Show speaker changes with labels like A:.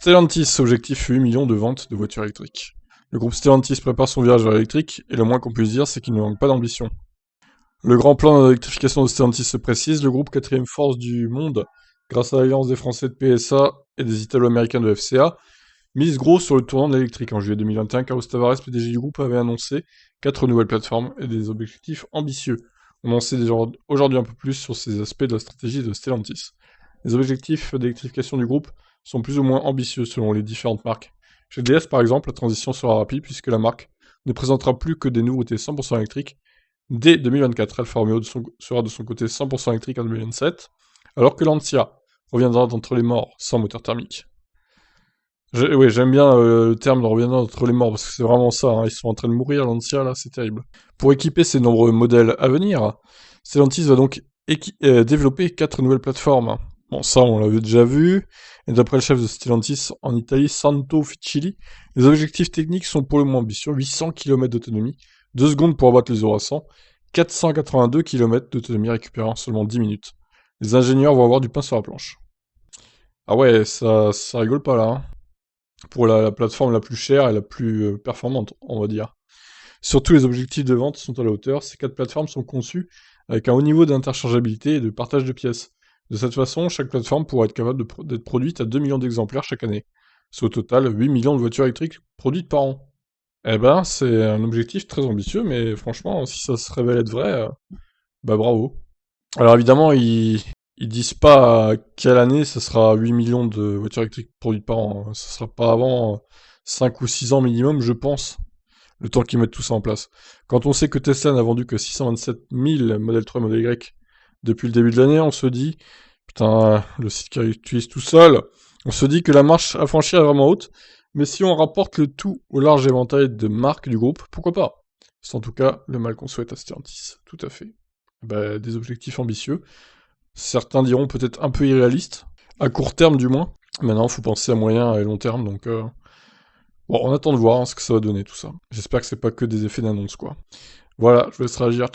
A: Stellantis, objectif 8 millions de ventes de voitures électriques. Le groupe Stellantis prépare son virage vers l'électrique, et le moins qu'on puisse dire, c'est qu'il ne manque pas d'ambition. Le grand plan d'électrification de Stellantis se précise, le groupe quatrième force du monde, grâce à l'alliance des Français de PSA et des Italo-Américains de FCA, mise gros sur le tournant de l'électrique. En juillet 2021, Carlos Tavares, PDG du groupe, avait annoncé 4 nouvelles plateformes et des objectifs ambitieux. On en sait déjà aujourd'hui un peu plus sur ces aspects de la stratégie de Stellantis. Les objectifs d'électrification du groupe sont plus ou moins ambitieux selon les différentes marques. Chez DS par exemple, la transition sera rapide puisque la marque ne présentera plus que des nouveautés 100% électriques dès 2024. Alfa Romeo sera de son côté 100% électrique en 2027, alors que Lancia reviendra d'entre les morts sans moteur thermique. Oui, j'aime bien le terme de reviendra d'entre les morts parce que c'est vraiment ça, hein, ils sont en train de mourir, Lancia là, c'est terrible. Pour équiper ces nombreux modèles à venir, Stellantis va donc développer 4 nouvelles plateformes. Bon, ça, on l'avait déjà vu. Et d'après le chef de Stellantis en Italie, Santo Ficilli, les objectifs techniques sont pour le moins ambitieux. 800 km d'autonomie, 2 secondes pour abattre les 0 à 100, 482 km d'autonomie récupérée en seulement 10 minutes. Les ingénieurs vont avoir du pain sur la planche. Ah ouais, ça rigole pas là, hein. Pour la plateforme la plus chère et la plus performante, on va dire. Surtout, les objectifs de vente sont à la hauteur. Ces 4 plateformes sont conçues avec un haut niveau d'interchangeabilité et de partage de pièces. De cette façon, chaque plateforme pourra être capable d'être produite à 2 millions d'exemplaires chaque année. C'est au total 8 millions de voitures électriques produites par an. Eh ben, c'est un objectif très ambitieux, mais franchement, si ça se révèle être vrai, bah bravo. Alors évidemment, ils disent pas à quelle année ça sera 8 millions de voitures électriques produites par an, hein. Ça sera pas avant 5 ou 6 ans minimum, je pense, le temps qu'ils mettent tout ça en place. Quand on sait que Tesla n'a vendu que 627 000 Model 3 et Model Y depuis le début de l'année, on se dit, putain, le site qui utilise tout seul, on se dit que la marche à franchir est vraiment haute, mais si on rapporte le tout au large éventail de marques du groupe, pourquoi pas? C'est en tout cas le mal qu'on souhaite à Stellantis, tout à fait. Bah, des objectifs ambitieux, certains diront peut-être un peu irréalistes, à court terme du moins. Maintenant, faut penser à moyen et long terme, donc bon, on attend de voir hein, ce que ça va donner tout ça. J'espère que c'est pas que des effets d'annonce, quoi. Voilà, je vous laisse réagir.